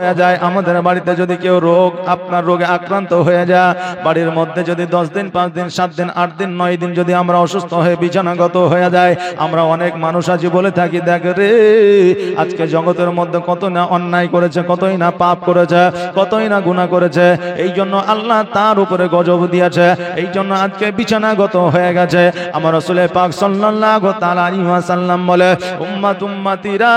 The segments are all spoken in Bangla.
হয়ে যায়। আমাদের বাড়িতে যদি কেউ আপনার রোগে আক্রান্ত হয়ে যায়, বাড়ির মধ্যে যদি 10 দিন 5 দিন 7 দিন 8 দিন 9 দিন যদি আমরা অসুস্থ হয়ে বিছানাগত হয়ে যায়, আমরা অনেক মানুষ আজ বলে থাকি, দেখ রে আজকে জগতের মধ্যে কত না অন্যায় করেছে, কতই না পাপ করেছে, কতই না গুনাহ করেছে, এই জন্য আল্লাহ তার উপরে গজব দিয়েছে, এই জন্য আজকে বিছানাগত হয়ে গেছে। আমার রাসূল পাক সাল্লাল্লাহু তাআলা আলাইহি ওয়াসাল্লাম বলে, উম্মতিরা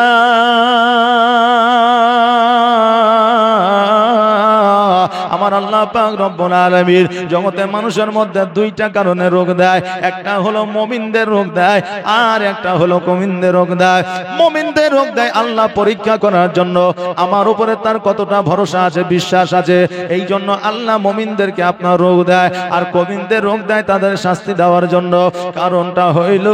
আমার আল্লাহ পাক রব্বুল আলামিন জগতে মানুষের মধ্যে দুইটা কারণে রোগ দেয়। একটা হলো মুমিনদের রোগ দেয়, আর একটা হলো কাফিরদের রোগ দেয়। মুমিনদের রোগ দেয় আল্লাহ পরীক্ষা করার জন্য, আমার উপরে তার কতটা ভরসা আছে, বিশ্বাস আছে, এই জন্য আল্লাহ মুমিনদেরকে আপনার রোগ দেয়। আর কাফিরদের রোগ দেয় তাদের শাস্তি দেওয়ার জন্য। কারণটা হইল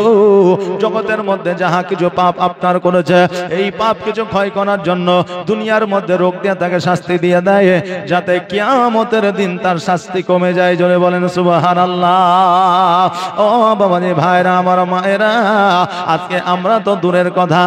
জগতের মধ্যে যাহা কিছু পাপ আপনার করেছে, এই পাপ কিছু ক্ষয় করার জন্য দুনিয়ার মধ্যে রোগ দিয়ে তাকে শাস্তি দিয়ে দেয়, যাতে কিয়ামতের দিন তার শাস্তি কমে যায়। জোরে বলেন সুবহানাল্লাহ। ও বাবাজি ভাইরা, আমার মায়েরা, আজকে আমরা তো দূরের কথা,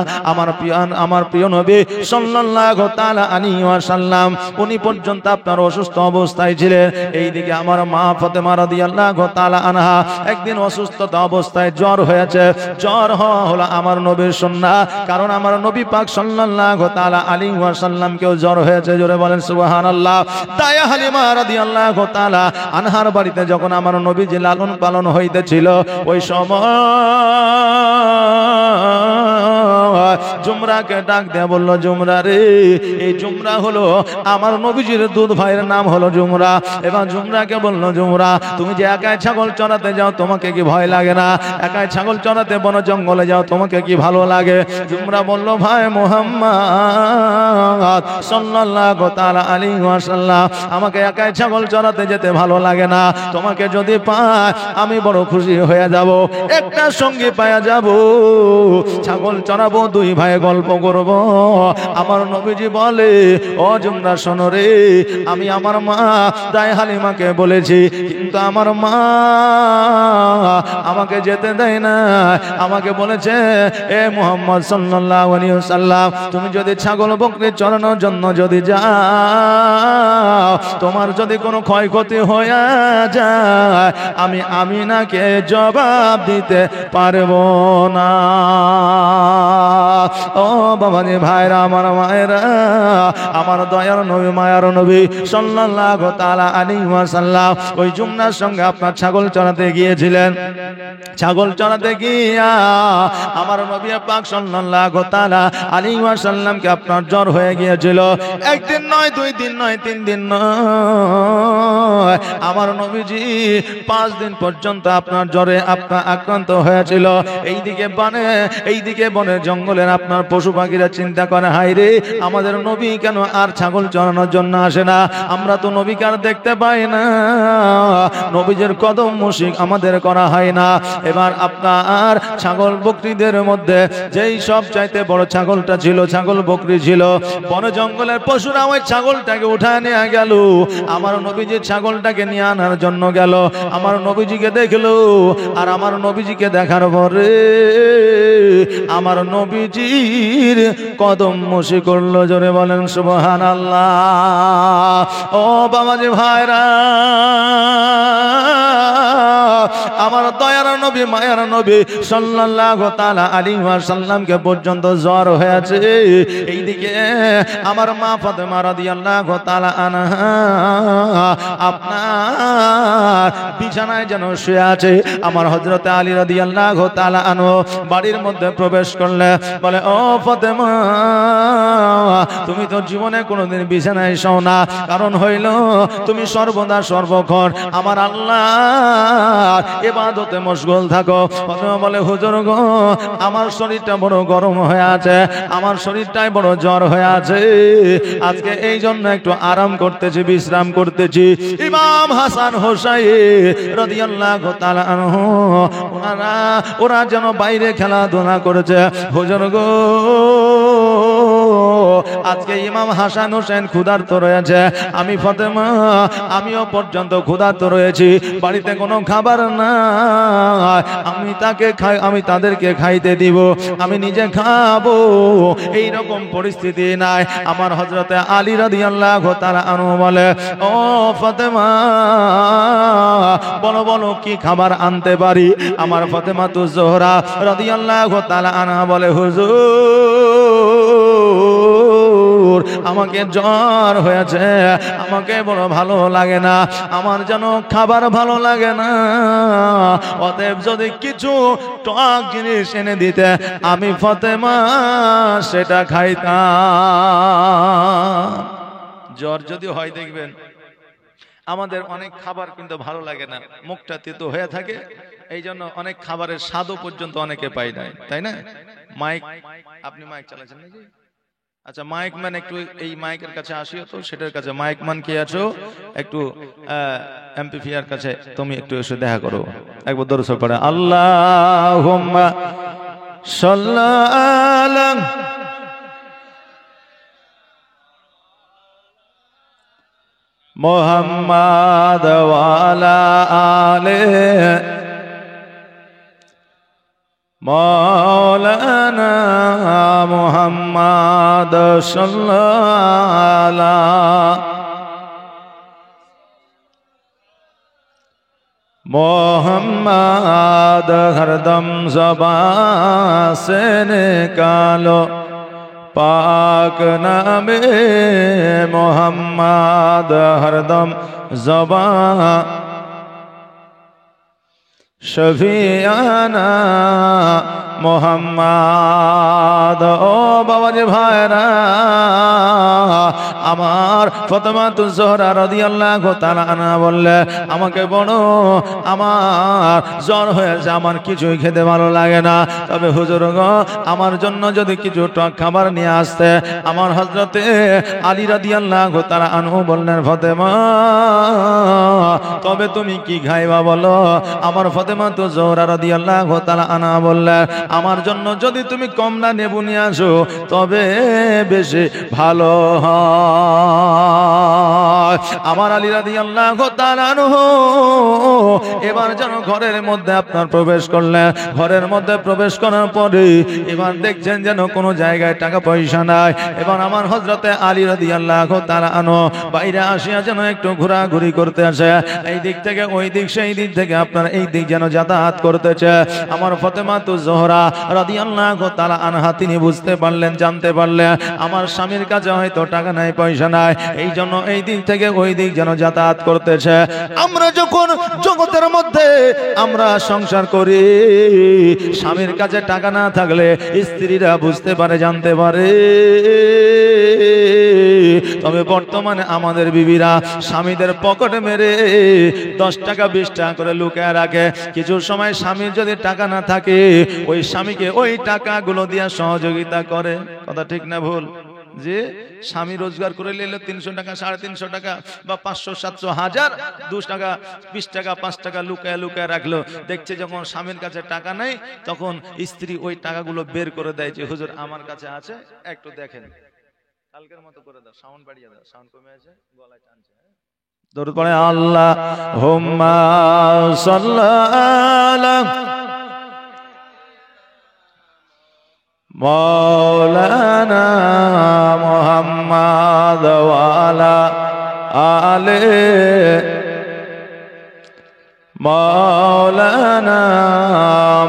আমার প্রিয় নবী সাল্লাল্লাহু তাআলা আলাইহি ওয়াসাল্লাম উনি পর্যন্ত আপনার অসুস্থ অবস্থায় ছিলেন। এইদিকে আমার মা ফাতেমা রাদিয়াল্লাহু তাআলা আনহা একদিন অসুস্থতা অবস্থায় জ্বর হয়েছে। জ্বর হওয়া হলো আমার নবীর সুন্নাহ, কারণ আমার নবী পাক সাল্লাল্লাহু তাআলা আলাইহি ওয়াসাল্লাম কেউ জ্বর হয়েছে। জোরে বলেন সুবহানাল্লাহ। দায়া হালিমা রাদিয়াল্লাহু তাআলা আনহার বাড়িতে যখন আমার নবীজি লালন পালন হইতেছিল, ওই সময় জুমরাকে ডাক দেয়া বলল, জুমরা রে, এই জুমরা হলো আমার নবীজির দুধ ভাইয়ের নাম হলো জুমরা। এবার জুমরাকে বলল, জুমরা তুমি যে একাই ছাগল চড়াতে যাও তোমাকে কি ভয় লাগে না? একাই ছাগল চড়াতে বন জঙ্গলে যাও তোমাকে কি ভালো লাগে? জুমরা বলল, ভাই মুহাম্মদ সাল্লাল্লাহু তাআলা আলাইহি ওয়াসাল্লাম আমাকে একাই ছাগল চড়াতে যেতে ভালো লাগে না, তোমাকে যদি পাই আমি বড় খুশি হয়ে যাব। একটা সঙ্গী পাওয়া যাব, ছাগল চড়াবো, দুই ভাই গল্প করব। আমার নবীজি বলে, ও জুমরা শোনো রে, আমি আমার মা দায় হালিমাকে বলেছি, কিন্তু আমার মা আমাকে যেতে দেয় না। আমাকে বলেছে, এ মুহাম্মদ সাল্লাল্লাহু আলাইহি ওয়াসাল্লাম তুমি যদি ছাগল বকরি চড়ানোর জন্য যদি যাও, তোমার যদি কোনো ক্ষয়ক্ষতি হয়ে যায়, আমি আমিনাকে জবাব দিতে পারবো না। ও বাবাজি ভাইরা, আমার মায়েরা, আমার দয়ার নবী মায়ার নবী সাল্লাল্লাহু তাআলা আলাইহি ওয়াসাল্লাম ওই জুমরার সঙ্গে আপনার ছাগল চড়াতে গিয়েছিলেন। ছাগল চড়াতে গিয়া আমার নবী পাক সাল্লাল্লাহু তাআলা আলাইহি ওয়াসাল্লামকে আপনার জ্বর হয়ে গিয়েছিল। একদিন নয়, 2 দিন নয়, 3 দিন নয়, আমার নবীজি 5 দিন পর্যন্ত আপনার জ্বরে আপনার আক্রান্ত হয়েছিল। এইদিকে বনের জঙ্গলের আপনার পশু পাখিরা চিন্তা করে, হায় রে আমাদের নবী কেন আর ছাগল চড়ানোর জন্য আসে না? আমরা তো নবীকে আর দেখতে পাই না, নবীজের কদম মুশিক আমাদের করা হয় না। এবার আপনার ছাগল বকরিদের মধ্যে যেই সব চাইতে বড় ছাগলটা ছিল, ছাগল বকরি ছিল, বন জঙ্গলের পশুরা ওই ছাগলটাকে উঠায় নিয়ে গেল। আমার নবীজি ছাগলটাকে নিয়ে আনার জন্য গেল, আমার নবীজিকে দেখলো, আর আমার নবীজিকে দেখার পরে আমার নবীজির কদম মুশি করলো। জোরে বলেন সুবহানাল্লাহ। ও বাবাজি ভাইরা, আমার দয়ার নবী মায়ার নবী সাল্লাল্লাহু তাআলা আলাইহি ওয়াসাল্লামকে পর্যন্ত জ্বর হয়েছে। এইদিকে আমার মা ফাতেমা রাদিয়াল্লাহু তাআলা আনহা আপনার বিছানায় যেন শুয়ে আছে। আমার হযরতে আলী রাদিয়াল্লাহু তাআলা আনহু বাড়ির মধ্যে প্রবেশ করলে বলে, ও ফাতেমা তুমি তো জীবনে কোনোদিন বিছানায় শোও না, কারণ হইল তুমি সর্বদা সর্বক্ষণ আমার আল্লাহর ইবাদতে মশগুল থাকো। ফাতেমা বলে, হুজুর গো আমার শরীরটা বড় গরম হয়ে আছে, আমার শরীরটাই বড় জ্বর হয়ে আছে, আজকে এই জন্য একটু আরাম করতেছি, বিশ্রাম করতেছি। ইমাম হাসান হোসাইন রাদিয়াল্লাহু তাআলা আনহু ওরা যেন বাইরে খেলাধুলা করেছে। হুজুর গো আজকে ইমাম হাসান হোসেন ক্ষুধার্ত রয়েছে, আমি ফাতেমা আমিও পর্যন্ত ক্ষুধার্ত রয়েছি, বাড়িতে কোনো খাবার না, আমি তাদেরকে খাইতে দিব, আমি নিজে খাবো, এই রকম পরিস্থিতি নাই। আমার হযরতে আলী রাদিয়াল্লাহু তাআলা আনহু বলে, ও ফাতেমা বলো বলো কি খাবার আনতে পারি? আমার ফাতেমা তু জোহরা রাদিয়াল্লাহু তাআলা আনহা বলে, হুজুর আমাকে জ্বর হয়েছে, আমাকে বড় ভালো লাগে না, আমার যেন খাবার ভালো লাগে না, অতএব যদি কিছু টক জিনিস এনে দিতে আমি ফাতেমা সেটা খাইতাম। জ্বর যদি হয় দেখবেন আমাদের অনেক খাবার কিন্তু ভালো লাগে না, মুখটা তেতো হয়ে থাকে, এই জন্য অনেক খাবারের স্বাদও পর্যন্ত অনেকে পায় না, তাই না? মাইক, আপনি মাইক চালাচ্ছেন নাকি? আচ্ছা, মাইক ম্যান একটু এই মাইকের কাছে আসিও তো, সেটার কাছে মাইক ম্যান কে আছো একটু এমপিফিয়ার কাছে তুমি একটু এসে দেখা করো, একবার দরুদ পড়ে আল্লাহুম্মা সাল্লি আলা মুহাম্মাদ ওয়া আলা আলি মাওলানা মুহাম্মাদ সাল্লাল্লাহু मुहम्मद हरदम ज़बान से निकालो पाक नामे मुहम्मद हरदम ज़बान शफियाना मुहम्मद। ओ बाबाजी भाईरा আমার ফাতেমা জোহরা রাদিয়াল্লাহু তাআলা আনহা বললে, আমাকে বলো আমার জ্বর হয়েছে, আমার কিছুই খেতে ভালো লাগে না, তবে হুজুর গো আমার জন্য যদি কিছু টক খাবার নিয়ে আসতে। আমার হযরতে আলী রাদিয়াল্লাহু তাআলা আনহু বললেন, ফাতেমা তবে তুমি কি খাইবা বলো? আমার ফাতেমা জোহরা রাদিয়াল্লাহু তাআলা আনহা বললে, আমার জন্য যদি তুমি কমলা লেবু নিয়ে আসো তবে বেশি ভালো হয়। আমার আলী রাদিয়াল্লাহু তাআলা আনহু এবার যেন ঘরের মধ্যে আপনার প্রবেশ করলেন। ঘরের মধ্যে প্রবেশ করার পরে এবার দেখছেন যেন কোনো জায়গায় টাকা পয়সা নাই। এবার আমার হযরতে আলী রাদিয়াল্লাহু তাআলা আনহু বাইরে আসিয়া যেন একটু ঘোরাঘুরি করতে আসে, এই দিক থেকে ওই দিক, সেই দিক থেকে আপনার এই দিক যেন যাতায়াত করতেছে। আমার ফাতেমা জোহরা রাদিয়াল্লাহু তাআলা আনহা তিনি বুঝতে পারলেন, জানতে পারলেন আমার স্বামীর কাছে হয়তো টাকা নাই, পয়সা নাই, এই জন্য এই দিক থেকে ওই দিক যেন যাতায়াত করতেছে। আমরা যখন জগতের মধ্যে আমরা সংসার করি, স্বামীর কাছে টাকা না থাকলে স্ত্রীরা বুঝতে পারে, জানতে পারে। তবে বর্তমানে আমাদের বিবিরা স্বামীদের পকেটে মেরে 10 টাকা 20 টাকা করে লুকিয়ে রাখে। কিছু সময় স্বামীর যদি টাকা না থাকে ওই স্বামীকে ওই টাকাগুলো দিয়ে সহযোগিতা করে। কথা ঠিক না ভুল? যে স্বামী রোজগার করে নিল 300 টাকা, 350 টাকা বা 500, 700, 1000, 2 টাকা 20 টাকা 5 টাকা লুকায় লুকায় রাখলো। দেখছে যখন স্বামীর কাছে টাকা নাই তখন স্ত্রী ওই টাকাগুলো বের করে দেয় যে হুজুর আমার কাছে আছে, একটু দেখেন, কালকের মতো করে দাও, সাউন্ড বাড়িয়ে দাও, সাউন্ড কমে আছে, গলায় টানছে। দরুদ পড়ে আল্লাহুম্মা সাল্লি আলা মাওলানা মুহাম্মাদ ওয়া আলা আলি মাওলানা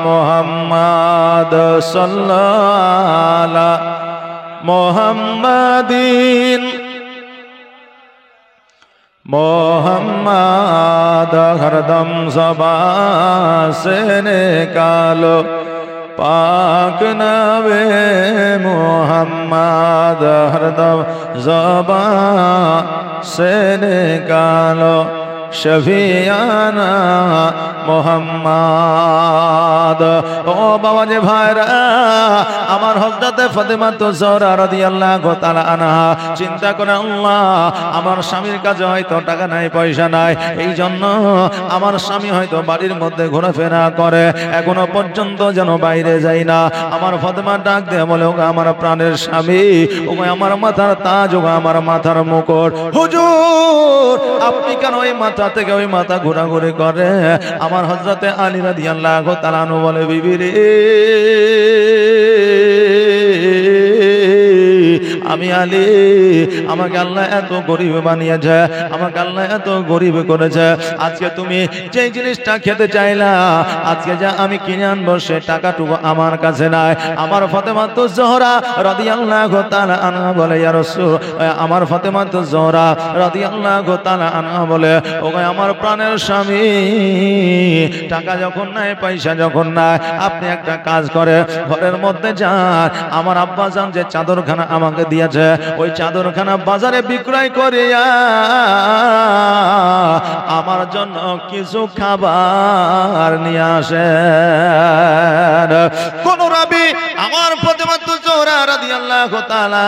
মুহাম্মাদ সাল্লাল্লাহু মুহাম্মাদিন मुहम्मद हरदम ज़बान से निकालो पाक नबी मुहम्मद हरदम ज़बान से निकालो শফিয়ানা মুহাম্মদ। ও বাবা যে ভাইরা, আমার হযরতে ফাতেমা জোহরা রাদিয়াল্লাহু তাআলা আনহা চিন্তা করে, আল্লাহ আমার স্বামীর কাছে হয়তো টাকা নাই, পয়সা নাই, এই জন্য আমার স্বামী হয়তো বাড়ির মধ্যে ঘোরাফেরা করে, এখনো পর্যন্ত যেন বাইরে যায় না। আমার ফাতেমা ডাক দিয়ে বলে, ওগো আমার প্রাণের স্বামী, ওগো আমার মাথার তাজ, ওগো আমার মাথার মুকুট, হুজুর আপনি কেন ওই মাথা থেকে ওই মাথা ঘোরাঘুরি করে? আমার হযরতে আলী রাদিয়াল্লাহু তাআলা আনহু বলে, বিবি রে, আমি আলী, আমাকে আল্লাহ এত গরিব বানিয়েছে, আমাকে আল্লাহ এত গরিব করেছে, আজকে তুমি যে জিনিসটা খেতে চাইলা, আজকে যা আমি কিনে আনবো সে টাকাটুকু আমার কাছে নাই। আমার ফাতেমা জোহরা রাদিয়াল্লাহু তাআলা আনহা বলে, ইয়া রাসূল, আমার ফাতেমা জোহরা রাদিয়াল্লাহু তাআলা আনহা বলে, ওগো আমার প্রাণের স্বামী, টাকা যখন নাই, পয়সা যখন নাই, আপনি একটা কাজ করে ঘরের মধ্যে যান, আমার আব্বা জান যে চাদরখানা আমাকে দিয়েছে, ওই চাদরখানা বাজারে বিক্রয় করিয়া আমার জন্য কিছু খাবার নিয়ে আসেন। কোন রাবি আমার ফাতেমা জোহরা রাদিয়াল্লাহু তাআলা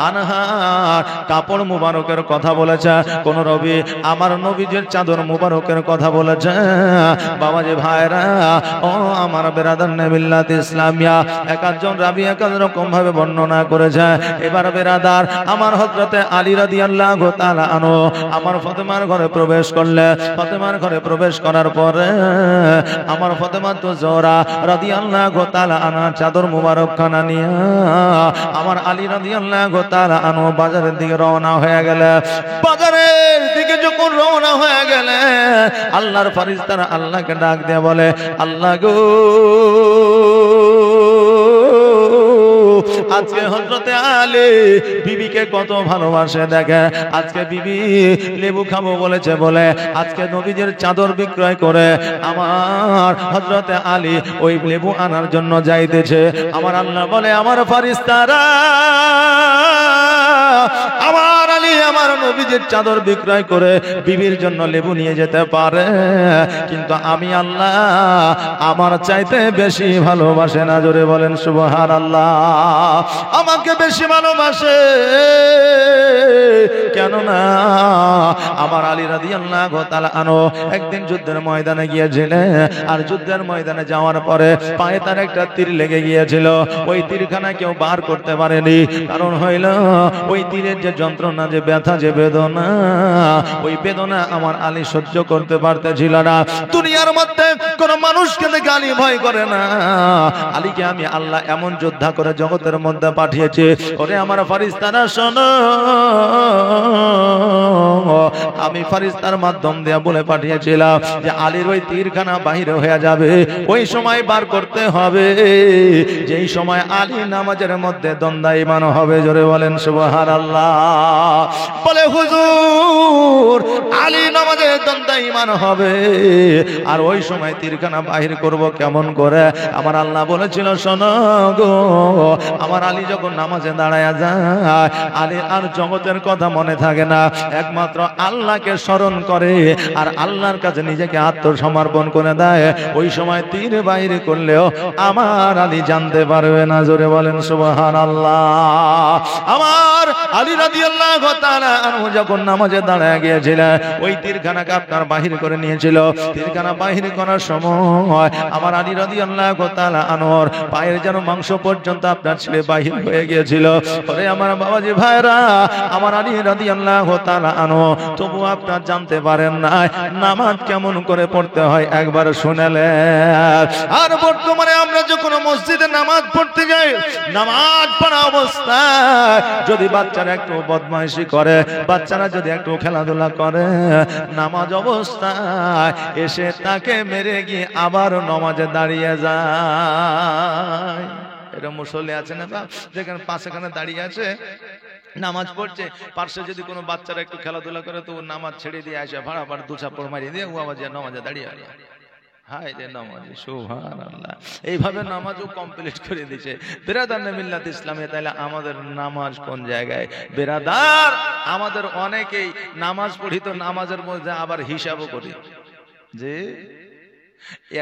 আনহার কাপড় মুবারকের কথা বলেছে, কোন রবি আমার নবীজির চাদর মুবারকের কথা বলেছে। বাবাজি ভাইরা, ও আমার বেরাদার মিল্লাত ইসলামিয়া, এক একজন রাবি এক এক রকম ভাবে বর্ণনা করেছে। এবার বেরাদার, আমার হযরতে আলী রাদিয়াল্লাহু তাআলা আনহু আমার ফাতেমার ঘরে প্রবেশ করলে, ফাতেমার ঘরে প্রবেশ করার পরে আমার ফাতেমা জোহরা রাদিয়াল্লাহু তাআলা আনহা চাদর মুবারক খানা নিয়ে আমার আলী রাদিয়াল্লাহু তাআলা আনহু বাজারের দিকে রওনা হয়ে গেলে, বাজারের দিকে যখন রওনা হয়ে গেলে আল্লাহর ফেরেশতারা আল্লাহকে ডাক দিয়ে বলে, আল্লাহ গো, আজকে হযরতে আলী বিবিকে কত ভালোবাসে দেখে, আজকে বিবি লেবু খাবো বলেছে বলে আজকে নবীজির চাদর বিক্রয় করে আমার হযরতে আলী ওই লেবু আনার জন্য যাইতেছে। আমার আল্লাহ বলে, আমার ফেরেশতারা আমার আলী আমার নবীজির চাদর বিক্রয় করে বিবির জন্য লেবু নিয়ে যেতে পারে, কিন্তু আমি আল্লাহ আমার চাইতে বেশি ভালোবাসে না। জোরে বলেন সুবহানাল্লাহ। আমাকে বেশি ভালোবাসে, কেননা আমার আলী রাদিয়াল্লাহু তাআলা আনহু একদিন যুদ্ধের ময়দানে গিয়েছিলেন, আর যুদ্ধের ময়দানে যাওয়ার পরে পায়ে তার একটা তীর লেগে গিয়েছিল। ওই তীরখানা কেউ বার করতে পারেনি, কারণ হইল ওই তীরের যে যন্ত্রণা, যে ব্যথা, যে বেদনা, ওই বেদনা আমার আলী সহ্য করতে পারতেছিল না। দুনিয়ার মধ্যে কোন মানুষকে দেখে আলী ভয় করে না। আলীকে আমি আল্লাহ এমন যোদ্ধা করে জগতের মধ্যে পাঠিয়েছে। ওরে আমার ফেরেশতারা শোনো, আমি ফেরেশতার মাধ্যম দিয়ে বলে পাঠিয়েছিলাম যে আলীর ওই তীরখানা বাহির হয়ে যাবে, ওই সময় বার করতে হবে যেই সময় আলী নামাজের মধ্যে দণ্ডায়মান হবে। জোরে বলেন সুবহানাল্লাহ। বলে হুজুর, আলী নামাজে দণ্ডায়মান হবে, আর ওই সময় তীরখানা বাহির করব কেমন করে? আমার আল্লাহ বলেছিল, শোনো গো, আমার আলী যখন নামাজে দাঁড়ায় যায়, আলী আর জগতের কথা মনে থাকে না, একমাত্র আল্লাহকে স্মরণ করে আর আল্লাহর কাছে নিজেকে আত্মসমর্পণ করে দেয়। ওই সময় তীর বাইরে করলেও আমার আলী জানতে পারবে না। জোরে বলেন সুবহানাল্লাহ। আমার আলী রাদিয়াল্লাহু তাআলা আনহু যখন নামাজে দাঁড়ায় গিয়েছিলেন, ওই তীরখানাকে আপনার বাহির করে নিয়েছিল। তীরখানা বাহির করার সময় আমার আলী রাদিয়াল্লাহু তাআলা আনহুর পায়ের যেন মাংস পর্যন্ত আপনার ছেলে বাহির হয়ে গিয়েছিল। ওরে আমার বাবাজি ভাইরা, আমার আলী রাদিয়াল্লাহু তাআলা আনহু তবু আপনার জানতে পারেন না নামাজ কেমন করে পড়তে হয়, একবার শুনেলেন। আর বর্তমানে আমরা যখন মসজিদে নামাজ পড়তে যাই, নামাজ পড়া অবস্থায় যদি বাচ্চারা একটু বদমাইশি করে, বাচ্চারা যদি একটু খেলাধুলা করে, নামাজ অবস্থায় এসে তাকে মেরে গিয়ে আবার নামাজে দাঁড়িয়ে যায়। এরকম মুসল্লি আছে না বাপ, যেখানে পাশেখানে দাঁড়িয়ে আছে, নামাজ পড়ছে, পার্শ্বে যদি কোনো বাচ্চারা একটু খেলাধুলা করে তো নামাজ ছেড়ে দিয়ে আসে, ভাড়া দু চাপড় মারিয়ে দিয়ে ও আবার নামাজে দাঁড়িয়ে। হায় রে নামাজি, সুবহানাল্লাহ। এইভাবে নামাজও কমপ্লিট করে দিয়েছে বেরাদার মিল্লাত ইসলামে। তাহলে আমাদের নামাজ কোন জায়গায় বেরাদার? আমাদের অনেকেই নামাজ পড়ি তো নামাজের মধ্যে আবার হিসাবও করি, যে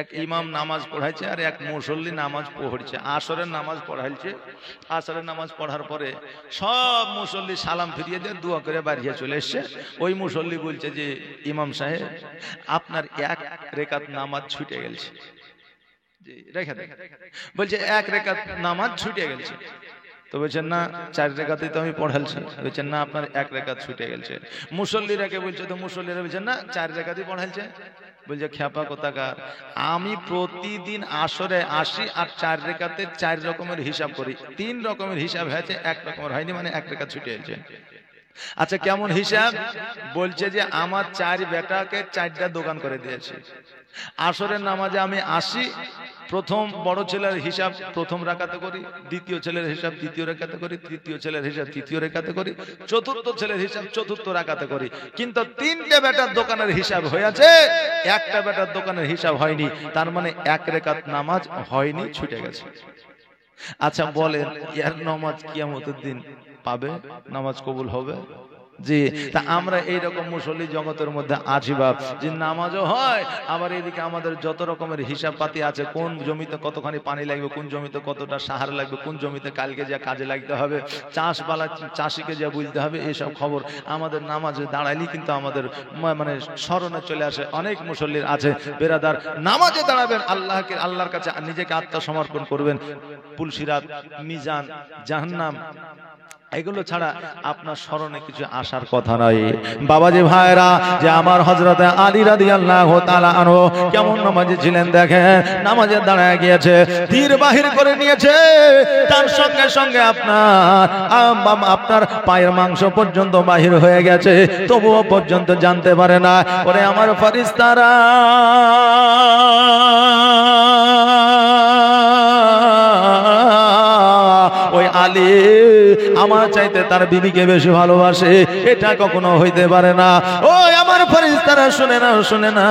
এক ইমাম নামাজ পড়াইছে আর এক মুসল্লি নামাজ পড়ছে, আসরের নামাজ পড়াইছে। আসরের নামাজ পড়ার পরে সব মুসল্লি সালাম ফিরিয়ে দিয়ে দোয়া করে বাড়িয়ে চলে এসছে। ওই মুসল্লি বলছে যে ইমাম সাহেব আপনার এক রেকাত নামাজ ছুটে গেছে। রেখে দেখ, বলছে এক রেকাত নামাজ ছুটে গেছে। তো বলছেন না 4 রেকাতই তো আমি পড়ালছি। বলছেন না আপনার এক রেকাত ছুটে গেছে। মুসল্লিরাকে বলছে, তো মুসল্লিরা বলছেন না 4 রেকাতই পড়ালছে। বলছে খেপা কোথাকার, আমি প্রতিদিন আসরে আসি আর 4 রেকাতে 4 রকমের হিসাব করি, 3 রকমের হিসাব হয়েছে, 1 রকমের হয়নি, মানে 1 রেকাত ছুটে গেছে। আচ্ছা কেমন হিসাব? বলছে যে আমার 4 বেটাকে 4টা দোকান করে দিয়েছে। আসরের নামাজে আমি আসি, প্রথম বড় ছেলের হিসাব প্রথম রাকাতে করি, দ্বিতীয় ছেলের হিসাব দ্বিতীয় রাকাতে করি, তৃতীয় ছেলের হিসাব তৃতীয় রাকাতে করি, চতুর্থ ছেলের হিসাব চতুর্থ রাকাতে করি। কিন্তু 3টে বেটার দোকানের হিসাব হয়েছে, একটা বেটার দোকানের হিসাব হয়নি। তার মানে 1 রেকাত নামাজ হয়নি, ছুটে গেছে। আচ্ছা বলেন এর নামাজ কিয়ামতের দিন পাবে? নামাজ কবুল হবে? জি। তা আমরা এইরকম মুসল্লি জগতের মধ্যে আছি বাপ, যে নামাজও হয়, আবার এদিকে আমাদের যত রকমের হিসাব পাতি আছে, কোন জমিতে কতখানি পানি লাগবে, কোন জমিতে কতটা সাহার লাগবে, কোন জমিতে কালকে যা কাজে লাগতে হবে, চাষবালা চাষিকে যা বুঝতে হবে, এইসব খবর আমাদের নামাজে দাঁড়াইলেই কিন্তু আমাদের মানে স্মরণে চলে আসে। অনেক মুসল্লির আছে বেরাদার, নামাজে দাঁড়াবেন, আল্লাহর কাছে নিজেকে আত্মসমর্পণ করবেন, পুলসিরাত, মিজান, জাহান্নাম, এগুলো ছাড়া আপনার স্মরণে কিছু আসার কথা নয়। বাবাজি ভাইরা, যে আমার হযরতে আলী রাদিয়াল্লাহু তাআলা আনহু কেমন নামাজি ছিলেন দেখেন। নামাজে দাঁড়ায় গিয়েছে, তীর বাহির করে নিয়েছে, তার সঙ্গে সঙ্গে আপনার পায়ের মাংস পর্যন্ত বাহির হয়ে গেছে, তবুও পর্যন্ত জানতে পারে না। ওরে আমার ফেরেশতারা, ওই আলী আমার চাইতে তার বিবিকে বেশি ভালোবাসে, এটা কখনো হইতে পারে না। ওই আমার ফেরেশতারা শুনে না, শুনে না,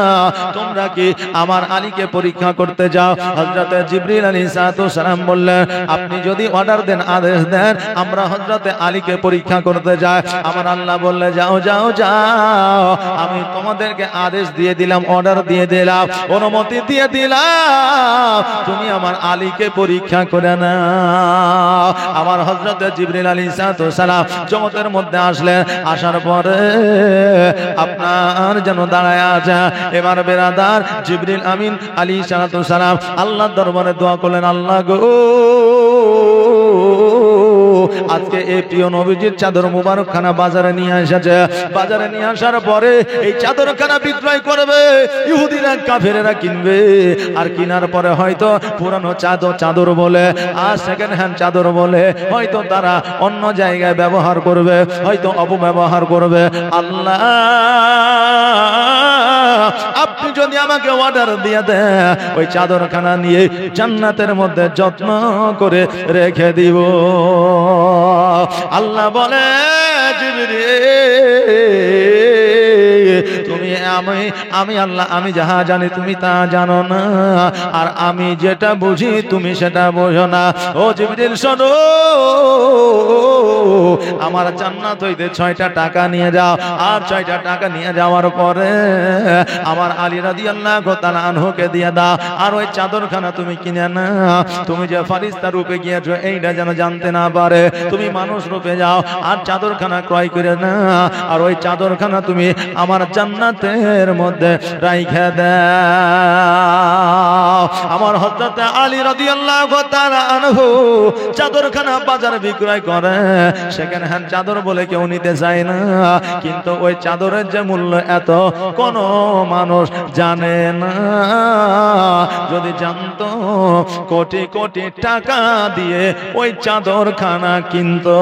তোমরা কি আমার আলীকে পরীক্ষা করতে যাও? হযরতে জিবরিল আলাইহিস সালাম বললেন, আপনি যদি অর্ডার দেন, আদেশ দেন, আমরা হযরতে আলীকে পরীক্ষা করতে যাই। আমার আল্লাহ বললে, যাও যাও যাও, আমি তোমাদেরকে আদেশ দিয়ে দিলাম, অর্ডার দিয়ে দিলাম, অনুমতি দিয়ে দিলাম, তুমি আমার আলীকে পরীক্ষা করে নাও। আমার হযরতে জিবরিল আলাইহিস সালাম জগতের মধ্যে আসলেন, আসার পরে আপনার যেন দাঁড়ায় আছে। এবার বেরাদার জিবরিল আমিন আলাইহিস সালাম আল্লাহর দরবারে দোয়া করলেন, আল্লাহ গো, আজকে এই প্রিয় নবীজির চাদর মুবারক খানা বাজারে নিয়ে এসেছে। বাজারে নিয়ে আসার পরে এই চাদর খানা বিক্রয় করবে, ইহুদিরা কাফেরেরা কিনবে, আর কেনার পরে হয়তো পুরানো চাদর বলে আর সেকেন্ড হ্যান্ড চাদর বলে হয়তো তারা অন্য জায়গায় ব্যবহার করবে, হয়তো অপব্যবহার করবে। আল্লাহ, আপনি যদি আমাকে অর্ডার দিয়ে দেন, ওই চাদরখানা নিয়ে জান্নাতের মধ্যে যত্ন করে রেখে দিব। আল্লাহ বলে, তুমি আমি আল্লাহ, আমি যাহা জানি তুমি তা জানো না, আর আমি যেটা বুঝি তুমি সেটা বোঝো না। ও জিবরিল শোনো, আমার জান্নাত হইতে 6টা টাকা নিয়ে যাও, আর 6টা টাকা নিয়ে যাওয়ার পরে আমার আলী রাদিয়াল্লাহু তাআলা আনহুকে দিয়ে দাও, আর ওই চাদরখানা তুমি কিনে না, তুমি যে ফেরেশতা রূপে গিয়েছো এইটা যেন জানতে না পারে, তুমি মানুষ রূপে যাও আর চাদরখানা ক্রয় করে না, আর ওই চাদরখানা তুমি আমার জান্নাতের মধ্যে রাইখা দাও। আমার হযরত আলী রাদিয়াল্লাহু তাআলা আনহু চাদরখানা বাজারে বিক্রয় করে, সেকেন্ড হ্যান্ড চাদর বলে কেউ নিতে চায় না, কিন্তু ওই চাদরের যে মূল্য এত কোন মানুষ জানে না। যদি জানতো, কোটি কোটি টাকা দিয়ে ওই চাদরখানা কিনতো।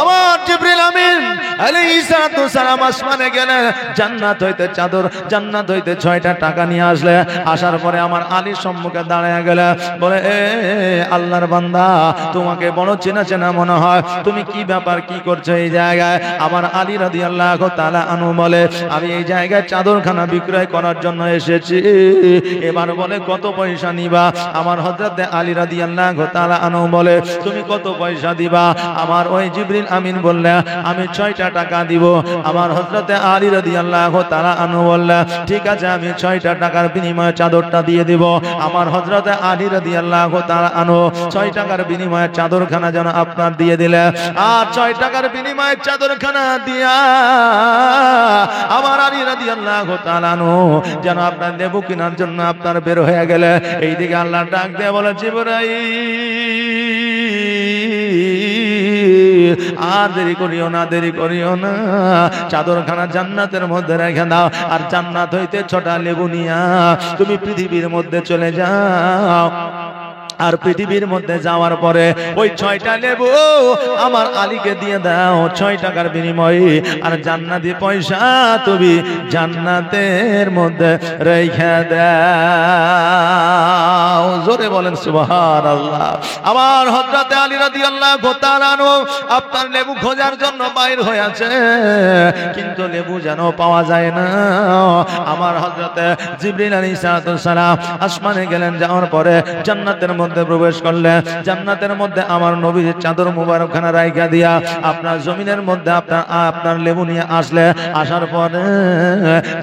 আমার জিবরিল আমিন আলাইহিস সালাম আসমানে গেলেন, জান্নাত হইতে চাদর, জান্নাত হইতে 6টা টাকা নিয়ে আসলে, আসার পরে আমার আলীর সম্মুখে দাঁড়ায় গেল, বলে এ আল্লাহর বান্দা, তোমাকে বড় চেনা চেনা মনে হয়, তুমি কি ব্যাপার, কি করছো এই জায়গায়? আমার আলী রাদিয়াল্লাহু তাআলা আনহু বলে, আমি এই জায়গায় চাদরখানা বিক্রয় করার জন্য এসেছি। এবার বলে কত পয়সা নিবা? আমার হযরত আলী রাদিয়াল্লাহু তাআলা আনহু বলে, তুমি কত পয়সা দিবা? আমার ওই জিবরিল আমিন বললে, আমি 6টা টাকা দিব। আমার হযরত আলী রাদিয়াল্লাহু তাআলা আনহু বললেন, ঠিক আছে, আমি 6টা টাকার বিনিময়ে চাদরটা দিয়ে দিব। আমার হযরত আলী রাদিয়াল্লাহু তাআলা আনহু 6 টাকার বিনিময়ে চাদরখানা যেন আপনার দিয়ে দিলে, আর 6 টাকার বিনিময়ে চাদরখানা দিয়া আমার আলী রাদিয়াল্লাহু তাআলা আনহু যেন আপনার লেবু কেনার জন্য আপনার বের হয়ে গেলে, এইদিকে আল্লাহ ডাক দিয়ে বলে, জিবরাইল, আর দেরি করিও না, দেরি করিও না, চাদরখানা জান্নাতের মধ্যে রেখে দাও, আর জান্নাত হইতে 6টা লেবু নিয়া তুমি পৃথিবীর মধ্যে চলে যাও। আর পৃথিবীর মধ্যে যাওয়ার পরে ওই 6টা লেবু আমার আলীকে দিয়ে দাও 6 টাকার বিনিময়ে, আর জান্নাতি পয়সা তুমি জান্নাতের মধ্যে রেখে দাও। জোরে বলেন সুবহানাল্লাহ। আমার হযরত আলী রাদিয়াল্লাহু তাআলা আনহু আপনার লেবু খোঁজার জন্য বাইর হয়েছে, কিন্তু লেবু যেন পাওয়া যায় না। আমার হযরত জিবরিল আলাইহিস সালাম আসমানে গেলেন, যাওয়ার পরে জান্নাতের মধ্যে প্রবেশ করলেন। জান্নাতের মধ্যে আমার নবীর চাদর মুবারকখানা রাইখা দিয়া আপনার জমিনের মধ্যে আপনার লেবু নিয়ে আসলে, আসার পরে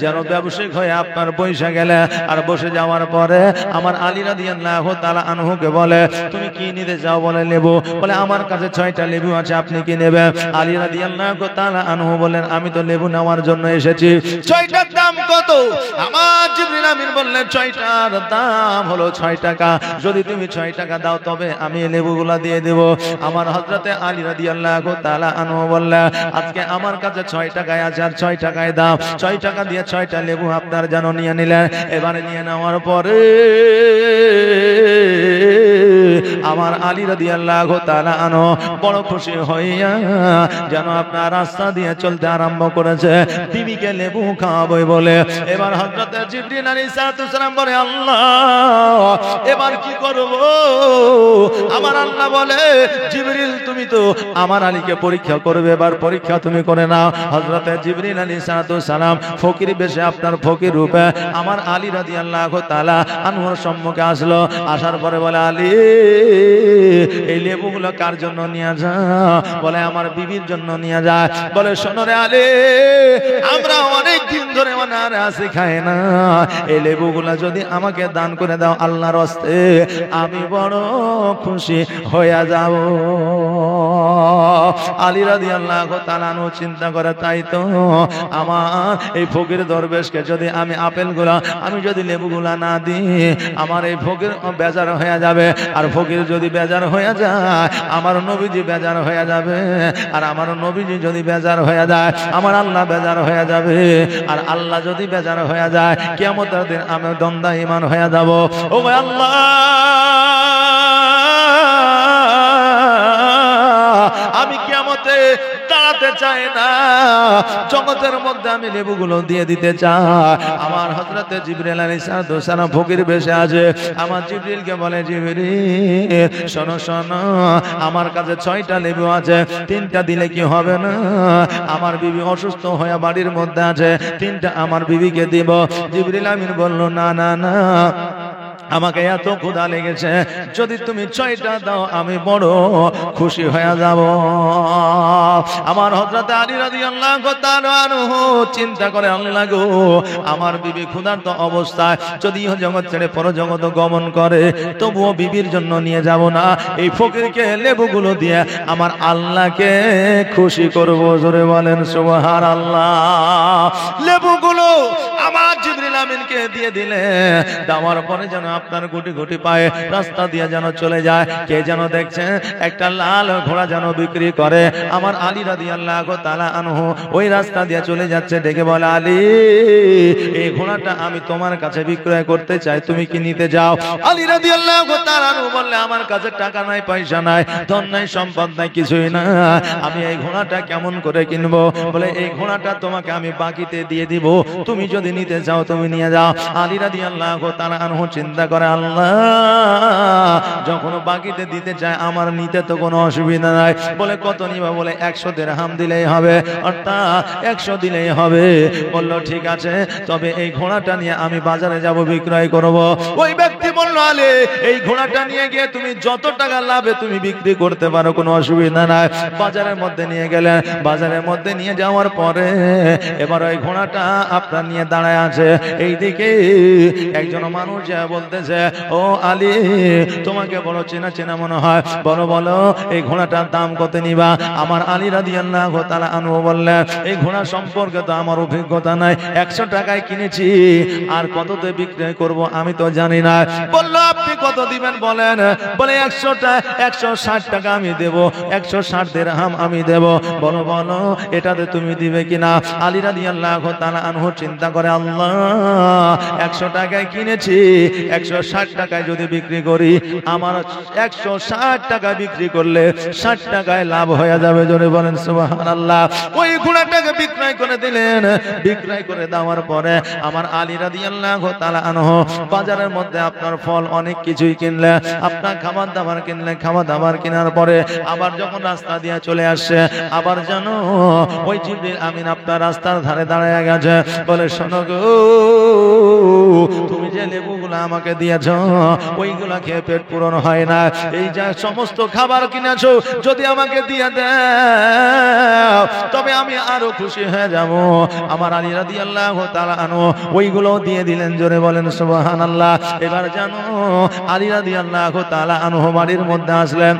যেন ব্যবসায়িক হয়ে আপনার বসে গেলে, আর বসে যাওয়ার পরে আমার আলী রাদিয়াল্লাহু তাআলা আনহুকে বলে, তুমি কি নিতে চাও? বলে লেবু। বলে আমার কাছে 6টা লেবু আছে, আপনি কি নেবেন? আলী রাদিয়াল্লাহু তাআলা আনহু বলেন, আমি তো লেবু নেওয়ার জন্য এসেছি। 6টার দাম কত? আমার জিবরিল আমিন বললেন, 6টার দাম হলো 6 টাকা। যদি তুমি 6 টাকা দাও তবে আমি লেবুগুলা দিয়ে দেব। আমার হযরতে আলী রাদিয়াল্লাহু তাআলা আনহু বললেন, আজকে আমার কাছে 6 টাকায় আছে, আর 6 টাকায় দাও। 6 টাকা দিয়ে 6টা লেবু আপনার যেন নিয়ে নিলেন। এবারে নিয়ে নেওয়ার পরে আমার আলী রাদিয়াল্লাহু তাআলা আনহু বড় খুশি হইয়া যেন আপনার রাস্তা দিয়ে চলতে আরম্ভ করেছে, বিবিকে লেবু খাওয়াবো বলে। এবার হযরত জিবরিল আলাইহিস সালাম বলে, আল্লাহ এবার কি করব? আমার আল্লাহ বলে, জিবরিল তুমি তো আমার আলীকে পরীক্ষা করবে, এবার পরীক্ষা তুমি করে নাও। হযরত জিবরিল আলাইহিস সালাম ফকির বেশে আপনার ফকির রূপে আমার আলী রাদিয়াল্লাহু তাআলা আনহুর সম্মুখে আসলো। আসার পরে বলে, আলী এই লেবুগুলো কার জন্য নিয়ে যা? বলে আমার বিবির জন্য নিয়ে যায়। বলে শোনো রে আলী, আমরা অনেক দিন ধরে অনারে আসি খাই না, এই লেবুগুলা যদি আমাকে দান করে দাও আল্লাহর হস্তে, আমি বড় খুশি হয়ে যাব। আলী রাদিয়াল্লাহু তাআলা আনহু চিন্তা করে, তাই তো আমার এই ফকির দরবেশকে যদি আমি আপেলগুলা, আমি যদি লেবুগুলা না দিই, আমার এই ফকির বেজার হয়ে যাবে। আর ফকির যদি বেজার হয়ে যায়, আমার নবীজি বেজার হয়ে যাবে। আর আমার নবীজি যদি বেজার হয়ে যায়, আমার আল্লাহ বেজার হয়ে যাবে। আর আল্লাহ যদি বেজার হয়ে যায়, কিয়ামতের দিন আমি দণ্ডায়মান হয়ে যাব। ও আল্লাহ, আমি কিয়ামতে দাঁড়াতে চাই না, জগতের মধ্যে আমি লেবুগুলো দিয়ে দিতে চাই। আমার হযরতে জিবরিল আলাইহিস সালাম ফকির বেশে আছে। আমার জিবরিলকে বলে, জিবরিল শোনো শোনো, আমার কাছে 6টা লেবু আছে, 3টা দিলে কি হবে না? আমার বিবি অসুস্থ হয়ে বাড়ির মধ্যে আছে, 3টা আমার বিবিকে দিব। জিবরিল আমিন বলল, না না না, আমাকে এত ক্ষুধা লেগেছে, যদি তুমি 6টা দাও আমি বড় খুশি হয়ে যাব। আমার হযরত আলী রাদিয়াল্লাহু তাআলা আনহু চিন্তা করে, আল্লাহ গো, আমার বিবি ক্ষুধার্ত অবস্থায় যদি জগৎ ছেড়ে পরজগৎ গমন করে, তবুও বিবির জন্য নিয়ে যাব না, এই ফকিরকে লেবুগুলো দিয়ে আমার আল্লাহকে খুশি করব। জোরে বলেন সুবহানাল্লাহ। লেবুগুলো আমার জিবরিল আমিনকে দিয়ে দিলে, দেওয়ার পরে যেন আপনার গুটি গুটি পায়ে রাস্তা দিয়ে যেন চলে যায়। কে যেন দেখছে একটা লাল ঘোড়া যেন বিক্রি করে, আমার আলী রাদিয়াল্লাহু তাআলা আনহু ওই রাস্তা দিয়ে চলে যাচ্ছে। ডেকে বলে, আলী এই ঘোড়াটা আমি তোমার কাছে বিক্রয় করতে চাই, তুমি কি নিতে যাও? আলী রাদিয়াল্লাহু তাআলা আনহু বললে, আমার কাছে টাকা নাই, পয়সা নাই, ধন নাই, সম্পদ নাই, কিছুই না, আমি এই ঘোড়াটা কেমন করে কিনবো? বলে, এই ঘোড়াটা তোমাকে আমি বাকিতে দিয়ে দিব, তুমি যদি নিতে চাও তুমি নিয়ে যাও। আলী রাদিয়াল্লাহু তাআলা আনহু চিন্তা করে, আল্লাহ যখন বাকিতে দিতে চায় আমার নিতে তো কোনো অসুবিধা নাই। বলে, কত নিবা? বলে, 100 দিরহাম দিলেই হবে, অর্থাৎ 100 দিলেই হবে। বলল, ঠিক আছে, তবে এই ঘোড়াটা নিয়ে আমি বাজারে যাব, বিক্রয় করব। ওই ব্যক্তি বলল, আলে এই ঘোড়াটা নিয়ে গিয়ে তুমি যত টাকা লাভে তুমি বিক্রি করতে পারো, কোনো অসুবিধা নাই। বাজারের মধ্যে নিয়ে গেলেন। বাজারের মধ্যে নিয়ে যাওয়ার পরে এবার ওই ঘোড়াটা আপনার নিয়ে দাঁড়ায় আছে। এইদিকে একজন মানুষ যা বলতেছে, ও আলী তোমাকে বড় চেনা চেনা মনে হয়, বলো বলো এই ঘোড়াটার দাম কত নিবা? আমার আলী রাদিয়াল্লাহু তাআলা আনহু বললেন, এই ঘোড়া সম্পর্কে তো আমার অভিজ্ঞতা নাই, 100 টাকায় কিনেছি, আর কততে বিক্রয় করব আমি তো জানি না। বলল, আপনি কত দিবেন বলেন? বলে, 160 টাকা আমি দেব, 160 দিরহাম আমি দেব। বলো বলো এটাতে তুমি দিবে কিনা? আলী রাদিয়াল্লাহু তাআলা আনহু চিন্তা করে, আল্লাহ 100 টাকায় কিনেছি, 160 টাকায় যদি বিক্রি করি, আমার 160 টাকা বিক্রি করলে 60 টাকায় লাভ হয়ে যাবে। জোরে বলেন সুবহানাল্লাহ। ওই ঘোড়াটাকে বিক্রয় করে দিলেন। বিক্রয় করে দেওয়ার পরে আমার আলী রাদিয়াল্লাহু তাআলা আনহু বাজারের মধ্যে আপনার ফল অনেক কিছুই কিনলেন, আপনার খাবার দাবার কিনলেন। খাবার দাবার কেনার পরে আবার যখন রাস্তা দিয়ে চলে আসছে, আবার যেন ওই জিবরিল আমিন আপনার রাস্তার ধারে দাঁড়ায় গেছে। বলে, শোনো গো, তুমি যে লেবুগুলো আমাকে দিয়েছ ওইগুলা খেয়ে পেট পূরণ হয় না, এই যা সমস্ত খাবার কিনেছো যদি আমাকে দিয়ে দাও তবে আমি আরো খুশি হয়ে যাব। আমার আলী রাদিয়াল্লাহু তাআলা আনহু ওইগুলো দিয়ে দিলেন। জোরে বলেন সুবহানাল্লাহ। এবার জানো আলী রাদিয়াল্লাহু তাআলা আনহু বাড়ির মধ্যে আসলেন।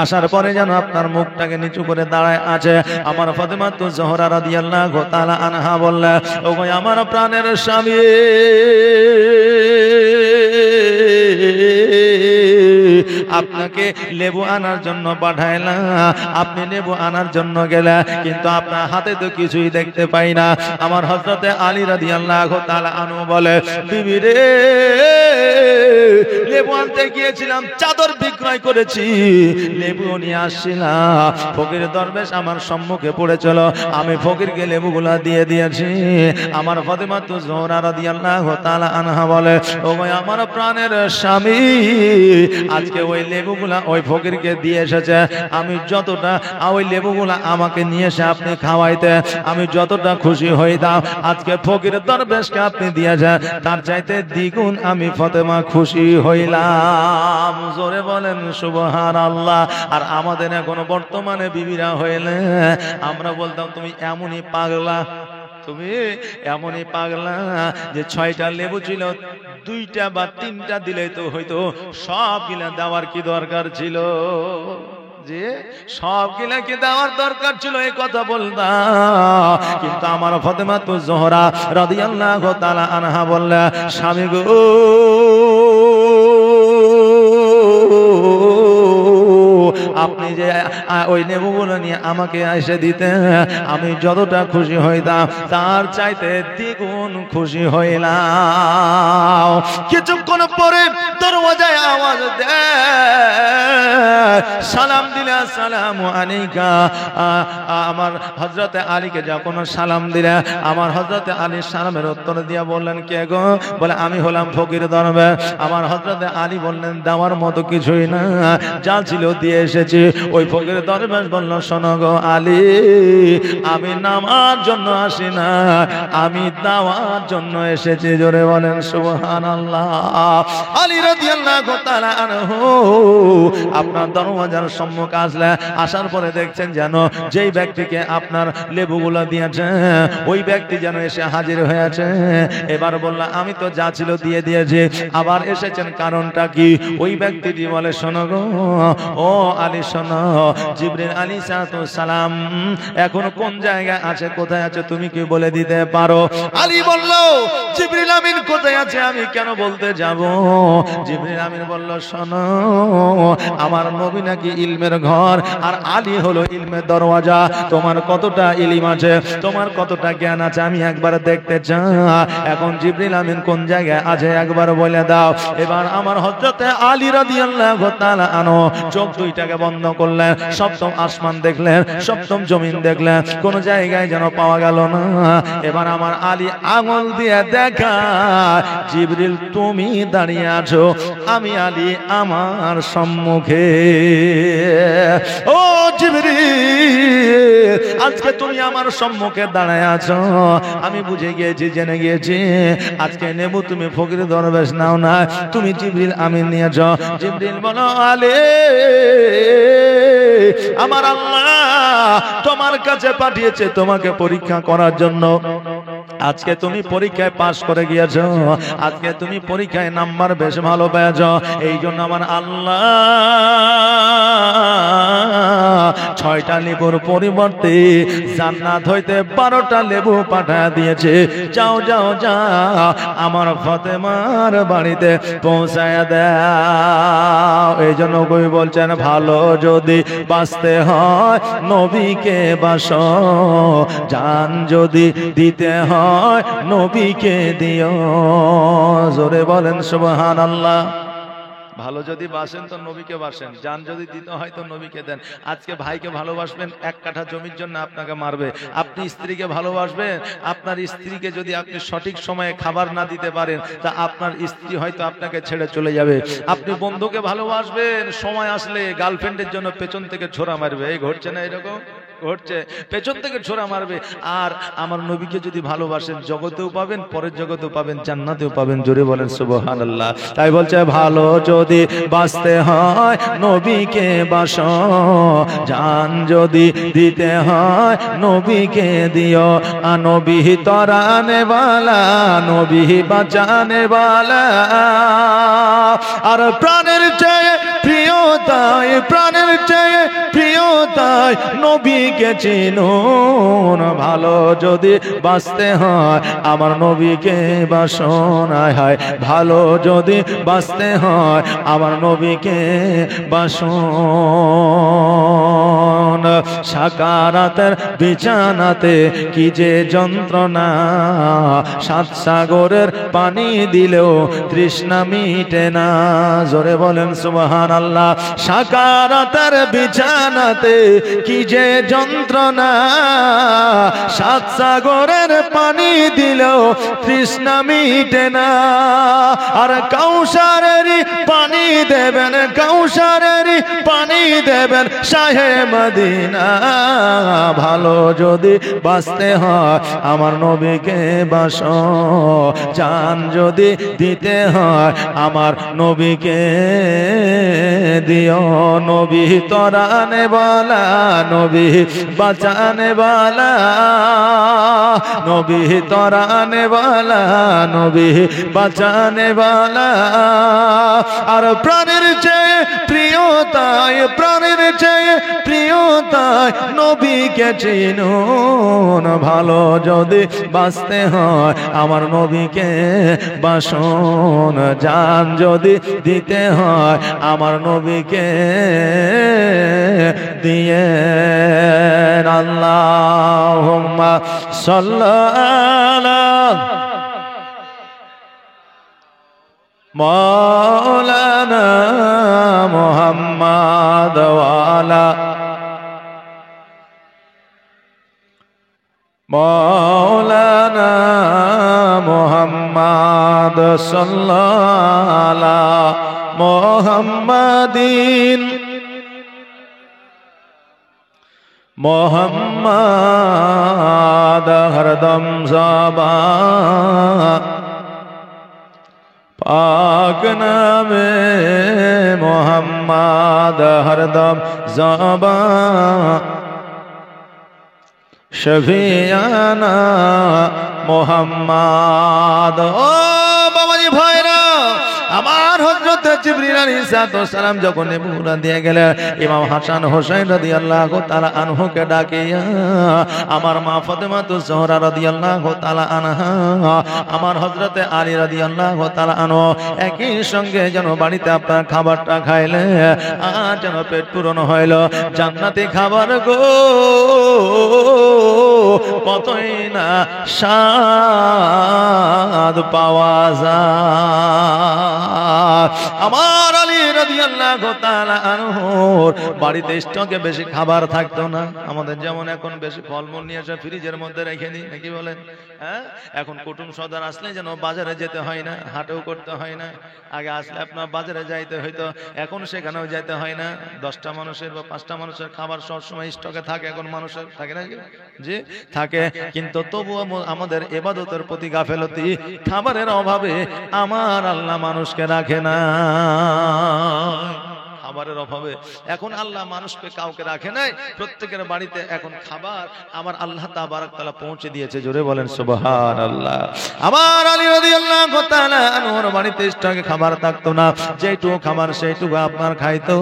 আসার পরে যেন আপনার মুখটাকে নিচু করে দাঁড়ায় আছে। আমার ফাতেমাতুজ জোহরা রাদিয়াল্লাহু তাআলা আনহা বললেন, ও ভাই আমার প্রাণের স্বামী, আপনাকে লেবু আনার জন্য পাঠাইলাম, আপনি লেবু আনার জন্য গেলেন, কিন্তু আপনার হাতে তো কিছুই দেখতে পাই না। আমার হযরতে আলী রাদিয়াল্লাহু তাআলা আনহু বলে, বিবি রে, লেবু আনতে গিয়েছিলাম, চাদর বিক্রয় করেছি, লেবু নিয়ে আসছিলাম, ফকির দরবেশ আমার সম্মুখে পড়েছিল, আমি ফকিরকে লেবুগুলা দিয়ে দিয়েছি। আমার ফাতেমাতুজ জোহরা রাদিয়াল্লাহু তাআলা আনহা বলে, ও ভাই আমার প্রাণের স্বামী, আজকে ওই লেবুগুলা ওই ফকিরকে দিয়ে এসেছে, আমি যতটা ওই লেবুগুলা আমাকে নিয়ে এসে আপনি খাওয়াইতে আমি যতটা খুশি হইতাম, আজকে ফকির দরবেশকে আপনি দিয়েছেন তার চাইতে দ্বিগুণ আমি ফাতেমা খুশি হইলাম। জোরে বলেন সুবহানাল্লাহ। আর আমাদের এখন বর্তমানে বিবিরা হইলে আমরা বলতাম, তুমি এমনই পাগলা, তুমি এমনই পাগলা যে 6টা লেবু ছিল, 2টা বা 3টা দিলেই তো হয়তো, সব গিলা দেওয়ার কি দরকার ছিল? যে সব গিলা কি দেওয়ার দরকার ছিল এই কথা বলতাম। কিন্তু আমার ফাতেমাতুজ জোহরা রাদিয়াল্লাহু তাআলা আনহা বললেন, স্বামী গো, আপনি যে ওই লেবুগুলো নিয়ে আমাকে এসে দিতে আমি যতটা খুশি হইতাম তার চাইতে দ্বিগুণ খুশি হইলাম। কিছুক্ষণ পরে দরওয়াজায় আওয়াজ দেয়, সালাম দিলে আসসালামু আলাইকা। আমার হযরতে আলীকে যখন সালাম দিলে, আমার হযরতে আলী সালামের উত্তর দিয়া বললেন, কে গো? বলে, আমি হলাম ফকির দরবেশ। আমার হযরতে আলী বললেন, দেওয়ার মতো কিছুই না, যা ছিল দিয়ে এসেছি। ওই ফকির দরবেশ বলল, শোনো গো আলী, আমি নামার জন্য আসি না, আমি দাওয়ার জন্য এসেছি। জোরে বলেন সুবহানাল্লাহ। আলী রাদিয়াল্লাহু তাআলা আনহু আপনার দরওয়াজার সম্মুখে আসলে, আসার পরে দেখছেন যেন যেই ব্যক্তিকে আপনার লেবুগুলো দিয়েছে ওই ব্যক্তি যেন এসে হাজির হয়েছে। এবার বলল, আমি তো যা ছিল দিয়ে দিয়েছি, আবার এসেছেন কারণটা কি? ওই ব্যক্তিটি বলে, শোনো গো ও আলী আলী শোনো, জিবরিল আলাইহিস সালাম এখন কোন জায়গায় আছে, কোথায় আছে তুমি কি বলে দিতে পারো? আলী বলল, জিবরিল আমিন কোথায় আছে আমি কেন বলতে যাব? জিবরিল আমিন বলল, শোনো, আমার নবী নাকি ইলমের ঘর, আর আলী হলো ইলমের দরওয়াজা। তোমার কতটা ইলম আছে, তোমার কতটা জ্ঞান আছে আমি একবার দেখতে চাই। এখন জিবরিল আমিন কোন জায়গায় আছে একবার বলে দাও। এবার আমার হযরতে আলী রাদিয়াল্লাহু তাআলা আনহু চোখ দুইটাকে বন্ধ করলেন, সপ্তম আসমান দেখলেন, সপ্তম জমিন দেখলেন, কোন জায়গায় যেন পাওয়া গেল না। এবার আমার আলী আঙুল দিয়ে দেখা, জিবরিল তুমি দাঁড়িয়ে আছো, আমি আলী আমার সম্মুখে। ও জিবরিল, আজকে তুমি আমার সম্মুখে দাঁড়ায় আছো, আমি বুঝে গিয়েছি, জেনে গিয়েছি আজকে নেব তুমি ফকির দরবেশ নাও না, তুমি জিবরিল আমিন নিয়েছ। জিবরিল বলো, আলী আমার আল্লাহ তোমার কাছে পাঠিয়েছে তোমাকে পরীক্ষা করার জন্য। আজকে তুমি পরীক্ষায় পাশ করে গিয়েছো, আজকে তুমি পরীক্ষায় নাম্বার বেশ ভালো পেয়েছো, এই জন্য আমার আল্লাহ 6টা লেবুর পরিবর্তে জান্নাত হইতে 12টা লেবু পাঠিয়ে দিয়েছে। যাও যাও যাও, আমার ফাতেমার বাড়িতে পৌঁছায় দাও। এই জন্য কবি বলছেন, ভালো যদি বাঁচতে হয় নবীকে বাসো, জান যদি দিতে হয় নবীকে দিও। জোরে বলেন সুবহানাল্লাহ। ভালো যদি বাসেন তো নবীকে বাসেন, জান যদি দিতে হয় তো নবীকে দেন। আজকে ভাইকে ভালোবাসবেন, 1 কাঠা জমির জন্য আপনাকে মারবে। আপনি স্ত্রীকে ভালোবাসবেন, আপনার স্ত্রীকে যদি আপনি সঠিক সময়ে খাবার না দিতে পারেন তা আপনার স্ত্রী হয়তো আপনাকে ছেড়ে চলে যাবে। আপনি বন্ধুকে ভালোবাসবেন, সময় আসলে গার্লফ্রেন্ডের জন্য পেছন থেকে ছোরা মারবে। এই ঘটছে না এরকম? ঘটছে, পেছন থেকে ছোরা মারবে। আর আমার নবীকে যদি ভালোবাসেন, জগতেও পাবেন, পরের জগতেও পাবেন, জান্নাতেও পাবেন। জোরে বলেন সুবহানাল্লাহ। তাই বলছে, ভালো যদি বাঁচতে হয় নবীকে বাসো, জান যদি দিতে হয় নবীকে দিও। নবী তরানে বালা, নবী বাঁচানে বালা, আর প্রাণের চেয়ে প্রিয় তাই, প্রাণের চেয়ে প্রিয় তাই নবীকে চিনুন। ভালো যদি বাঁচতে হয় আমার নবীকে বাসন। হায়, ভালো যদি বাঁচতে হয় আমার নবীকে বাসন। সাকারাতের বিছানাতে কি যে যন্ত্রণা, 7 সাগরের পানি দিলেও তৃষ্ণা মিটে না। জোরে বলেন সুবহানাল্লাহ। সাকারাতের বিছানাতে কি যে যন্ত্রণা, 7 সাগরের পানি দিলেও তৃষ্ণা মিটে না। আর কাউসারেরই পানি দেবেন, কাউসারেরই পানি দেবেন শাহে মদিনা। ভালো যদি বাঁচতে হয় আমার নবীকে বাসো, জান যদি দিতে হয় আমার নবীকে দিও। নবী তরানে বালা, নবী বাঁচানে বালা, নবী তরানে বালা, নবী বাঁচানে বালা। আর প্রাণের চেয়ে প্রিয় তাই, প্রাণের চেয়ে প্রিয় তাই নবীকে চিনুন। ভালো যদি বাঁচতে হয় আমার নবীকে বাসন, জান যদি দিতে হয় আমার নবীকে দিয়ে। আল্লাহুম্মা সাল্লাল্লাহু মাওলানা মুহাম্মাদ ওয়ালা মাওলানা মুহাম্মাদ সাল্লাল্লাহু মুহাম্মাদিন মোহাম্মদ হরদম ज़बान पाक नामे मोहम्मद हरदम ज़बान शफियाना मोहम्मद। ओ बाबाजी भाईरा, আমার আমার হযরত জিবরিল আলাইহিস সালাম যখন নেবুলা দিয়ে গেলেন, ইমাম হাসান হোসেন রাদিয়াল্লাহু তাআলা আনহুকে ডাকিয়া আমার মা ফাতেমাতুজ জোহরা রাদিয়াল্লাহু তাআলা আনহা, আমার হযরতে আলী রাদিয়াল্লাহু তাআলা আনহু একই সঙ্গে যেন বাড়িতে আপনার খাবারটা খাইলে আর যেন পেট পূরণ হইল। জান্নাতি খাবার গো কতই না স্বাদ পাওয়া যায়। আমার আলী রাদিয়াল্লাহু তাআলা আনহুর বাড়িতে স্টকে বেশি খাবার থাকতো না। আমাদের যেমন এখন বেশি ফলমূল নিয়ে এসে ফ্রিজের মধ্যে রেখে দিই, নাকি বলেন? হ্যাঁ, এখন কুটুম সর্দার আসলে যেন বাজারে যেতে হয় না, হাটেও করতে হয় না। আগে আসলে আপনার বাজারে যাইতে হইতো, এখন সেখানেও যাইতে হয় না। 10টা মানুষের বা 5টা মানুষের খাবার সবসময় স্টকে থাকে। এখন মানুষের থাকে না, জি থাকে, কিন্তু তবুও আমাদের ইবাদতের প্রতি গাফেলতি, খাবারের অভাবে আমার আল্লাহ মানুষকে রাখে না। খাবারের অভাবে এখন আল্লাহ মানুষকে কাউকে রাখে নাই, প্রত্যেকের বাড়িতে এখন খাবার আমার আল্লাহ তাবারক তাআলা পৌঁছে দিয়েছে। জোরে বলেন সুবহানাল্লাহ। আমার আলী রাদিয়াল্লাহু তাআলা আনহুর বাড়িতে স্টকে খাবার থাকতো না, যেটুকু খাবার সেইটুকু আপনার খাইতো,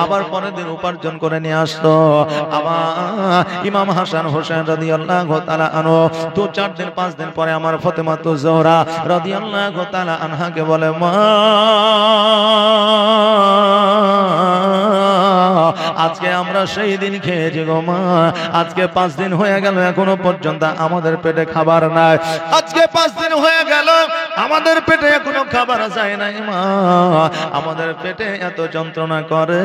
আবার পরের দিন উপার্জন করে নিয়ে আসতো। আমার ইমাম হাসান হোসেন রাদিয়াল্লাহু তাআলা আনহু 2-4 দিন 5 দিন পরে আমার ফাতেমাতুজ জোহরা রাদিয়াল্লাহু তাআলা আনহাকে বলে, মা আজকে আমরা সেই দিন খেয়েছি গো মা, আজকে 5 দিন হয়ে গেল এখনো পর্যন্ত আমাদের পেটে খাবার নাই। আজকে 5 দিন হয়ে গেল আমাদের পেটে এখনো খাবার যায় নাই মা, আমাদের পেটে এত যন্ত্রণা করে।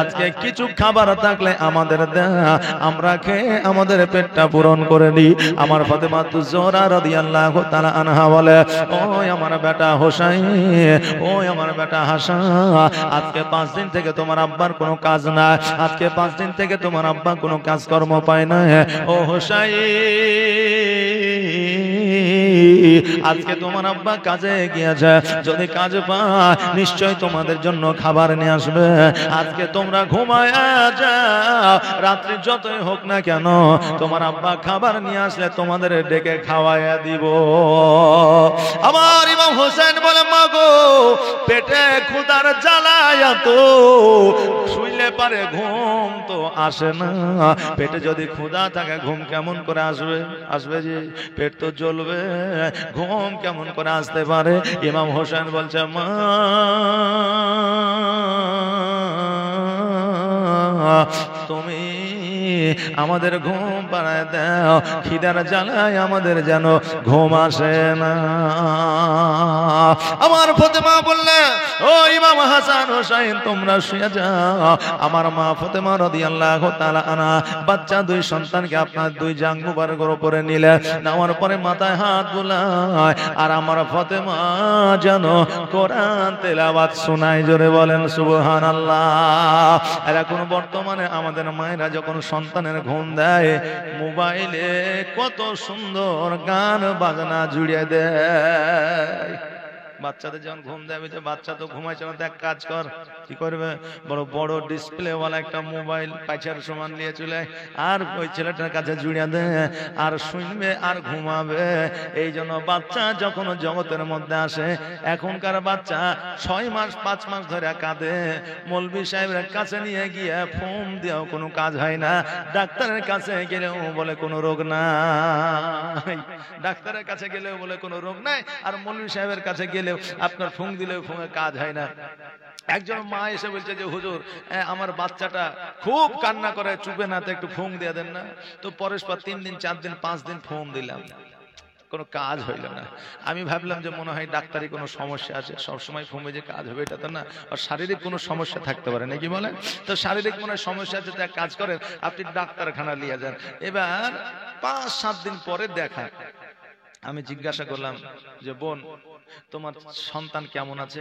আজকে কিছু খাবার থাকলে আমাদের দেয়া, আমরা খেয়ে আমাদের পেটটা পূরণ করে দিই। আমার ফাতেমাতুজ জোহরা রাদিয়াল্লাহু তাআলা আনহা বলে, ওই আমার বেটা হোসাইন, ওই আমার বেটা হাসান, আজকে 5 দিন থেকে তোমার আব্বার কোনো কাজ না, আজকে 5 দিন থেকে তোমার আব্বা কোনো কাজকর্ম পায় না। ও হোসাইন, আজকে তোমার আব্বা কাজে গিয়েছে, যদি কাজ পায় নিশ্চয় তোমাদের জন্য খাবার নিয়ে আসবে। আজকে তোমরা ঘুমায় যাও, রাত্রি যতই হোক না কেন তোমার আব্বা খাবার নিয়ে আসলে তোমাদের ডেকে খাওয়াইয়া দিব। আমার ইমাম হোসেন বলে, মা গো পেটে ক্ষুধার জ্বালায় তো শুইলে পারে ঘুম তো আসে না। পেটে যদি ক্ষুধা থাকে ঘুম কেমন করে আসবে? আসবে যে পেট তো জ্বলবে, ঘুম কেমন করে আসতে পারে? ইমাম হোসেন বলছে, মা তুমি আমাদের ঘুম পাড়ায় দাও, খিদার জ্বালায় আমাদের যেন ঘুম আসে না। আমার ফাতেমা বললে, ও ইমাম হাসান হোসেন তোমরা শুয়ে যাও। আমার মা ফাতেমা রাদিয়াল্লাহু তাআলা আনহা বাচ্চা 2 সন্তানকে আপনার 2 জাং মুবারকের উপরে নিলে, নেওয়ার পরে মাথায় হাত বুলায় আর আমার ফাতেমা যেন কোরআন তেলাওয়াত শোনায়। জোরে বলেন সুবহানাল্লাহ। আর এখন বর্তমানে আমাদের মায়েরা যখন সন্তানের ঘুম দেয়, মোবাইলে কত সুন্দর গান বাজনা জুড়ে দেয়। বাচ্চাদের যখন ঘুম দেয়, বাচ্চা তো ঘুমাইছে না, এক কাজ কর, কি করবে, বড় বড় ডিসপ্লে ওয়ালা একটা মোবাইল পাইচার সমান নিয়ে চলে আর ওই ছেলেটার কাছে জুড়িয়ে দে, আর শুনবে আর ঘুমাবে। এই জন্য বাচ্চা যখন জগতের মধ্যে আসে, এখনকার বাচ্চা 6 মাস 5 মাস ধরে কাঁদে, মৌলভী সাহেবের কাছে নিয়ে গিয়ে ফোন দিয়েও কোনো কাজ হয় না, ডাক্তারের কাছে গেলেও বলে কোনো রোগ নাই, ডাক্তারের কাছে গেলেও বলে কোনো রোগ নাই, আর মৌলভী সাহেবের কাছে গেলে আপনার ফোন দিলেও ফোনে কাজ হয় না। একজন মা এসে বলছে যে হুজুর আমার বাচ্চাটা খুব কান্না করে, চুপে না, তো একটু ফোন দিয়ে দেন না। তো পরস্পর 3 দিন 4 দিন 5 দিন ফোন দিলাম, কোনো কাজ হইল না। আমি ভাবলাম যে মনে হয় ডাক্তারি কোনো সমস্যা আছে, সবসময় ফোনে যে কাজ হবে এটা তো না, আর শারীরিক কোনো সমস্যা থাকতে পারে নাকি বলেন? তো শারীরিক মনে সমস্যা আছে, তো এক কাজ করেন আপনি ডাক্তারখানা নিয়ে যান। এবার 5-7 দিন পরে দেখা, আমি জিজ্ঞাসা করলাম যে বোন তোমার সন্তান কেমন আছে?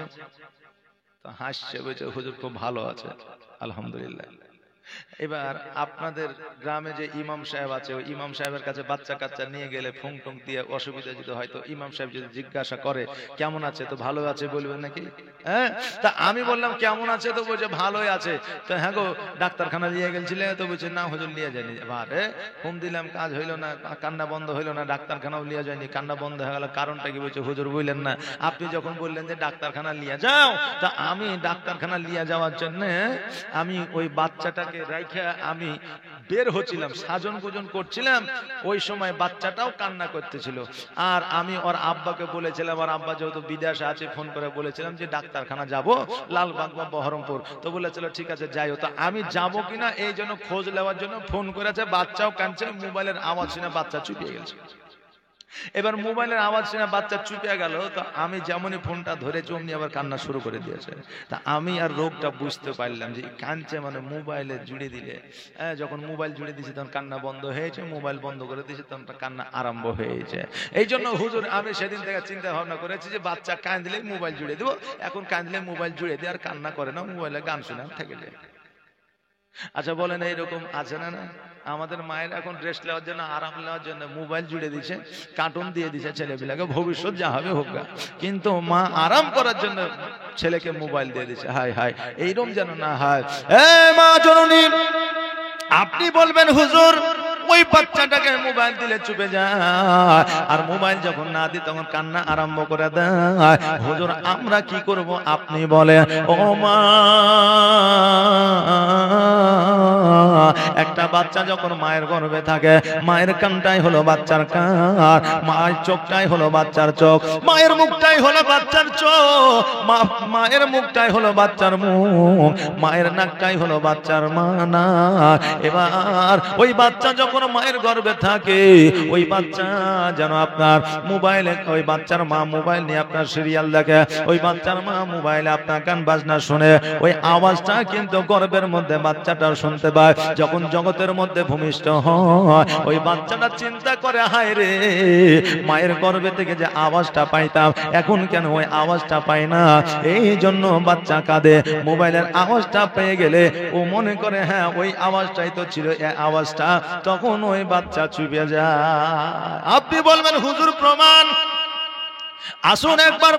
তো হাসছে, বলছে হুজুর খুব ভালো আছে আলহামদুলিল্লাহ। এবার আপনাদের গ্রামে যে ইমাম সাহেব আছে, ওই ইমাম সাহেবের কাছে বাচ্চা কাচ্চা নিয়ে গেলে ফুং টুং দিয়ে অসুবিধা যদি হয়, তো ইমাম সাহেব যদি জিজ্ঞাসা করে কেমন আছে, তো ভালো আছে বলবেন নাকি? হ্যাঁ, তা আমি বললাম কেমন আছে, তো বলছে ভালোই আছে। তো হ্যাঁ গো, ডাক্তারখানা নিয়ে গেছিলে? তো বলছে না হুজুর নিয়ে যায়নি। আরে ফোন দিলাম, কাজ হইলো না, কান্না বন্ধ হইলো না, ডাক্তারখানাও নিয়ে যায়নি, কান্না বন্ধ হয়ে গেল, কারণটা কি? বলছে হুজুর বললেন না, আপনি যখন বললেন যে ডাক্তারখানা নিয়ে যাও, তা আমি ডাক্তারখানা নিয়ে যাওয়ার জন্য আমি ওই বাচ্চাটাকে রাইখা আমি বের হচ্ছিলাম, সাজন গোজন করছিলাম, ওই সময় বাচ্চাটাও কান্না করতেছিল। আর আমি ওর আব্বাকে বলেছিলাম, ওর আব্বা যেহেতু বিদেশে আছে, ফোন করে বলেছিলাম যে ডাক্তারখানা যাব লালবাগ বা বহরমপুর। তো বলেছিল ঠিক আছে যাইও। তো আমি যাব কিনা এই জন্য খোঁজ নেওয়ার জন্য ফোন করেছে, বাচ্চাও কাঁদছে, মোবাইলের আওয়াজ শুনে বাচ্চা চুপিয়ে গেছে। এবার মোবাইলের আওয়াজ শুনে বাচ্চা চুপিয়ে গেল, তো আমি যেমনই ফোনটা ধরেছি অমনি আবার কান্না শুরু করে দিয়েছে। তা আমি আর রোগটা বুঝতে পারলাম যে কাঁদছে মানে মোবাইলে জুড়ে দিলে, যখন মোবাইল জুড়ে দিয়েছে তখন কান্না বন্ধ হয়েছে, মোবাইল বন্ধ করে দিয়েছে তখন কান্না আরম্ভ হয়েছে। এই জন্য হুজুর আমি সেদিন থেকে চিন্তা ভাবনা করেছি যে বাচ্চা কাঁদলে মোবাইল জুড়ে দেবো, এখন কাঁদলে মোবাইল জুড়ে দিয়ে আর কান্না করে না, মোবাইলে গান শুনে থেকে যায়। আচ্ছা বলেন এইরকম আছে না? না, আমাদের মায়ের এখন রেস্ট নেওয়ার জন্য, আরাম নেওয়ার জন্য মোবাইল জুড়ে দিছে, কার্টুন দিয়ে দিছে ছেলেপিলাকে, ভবিষ্যৎ যা হবে হোক, কিন্তু মা আরাম করার জন্য ছেলেকে মোবাইল দিয়ে দিছে। হায় হায়, এইরকম যেন না হয়। এ মা জননী, আপনি বলবেন হুজুর ওই বাচ্চাটাকে মোবাইল দিলে চুপে যায়, আর মোবাইল যখন না দিই তখন কান্না আরম্ভ করে দেয়। হুজুর আমরা কি করব আপনি বলেন। ও মা, একটা বাচ্চা যখন মায়ের গর্ভে থাকে, মায়ের কানটাই হলো বাচ্চার কান, মায়ের চোখটাই হলো বাচ্চার চোখ, মায়ের মুখটাই হলো বাচ্চার চোখ, মায়ের মুখটাই হলো বাচ্চার মুখ, মায়ের নাকটাই হলো বাচ্চার মানা। এবার ওই বাচ্চা যখন মায়ের গর্ভে থাকে, ওই বাচ্চা যেন আপনার মোবাইলে, ওই বাচ্চার মা মোবাইল নিয়ে আপনার সিরিয়াল দেখে, ওই বাচ্চার মা মোবাইলে আপনার গান বাজনা শুনে, ওই আওয়াজটা কিন্তু গর্ভের মধ্যে বাচ্চাটা শুনতে পায়। যখন জগতের মধ্যে ভূমিষ্ঠ হয়, ওই বাচ্চাটা চিন্তা করে হায় রে, মায়ের গর্ভে থেকে যে আওয়াজটা পাইতাম এখন কেন ওই আওয়াজটা পাই না। এই জন্য বাচ্চা কাঁদে, মোবাইলের আওয়াজটা পেয়ে গেলে ও মনে করে হ্যাঁ ওই আওয়াজটাই তো ছিল এই আওয়াজটা, তখন ওই বাচ্চা চুপে যায়। আপনি বলবেন হুজুর প্রমাণ, আসুন একবার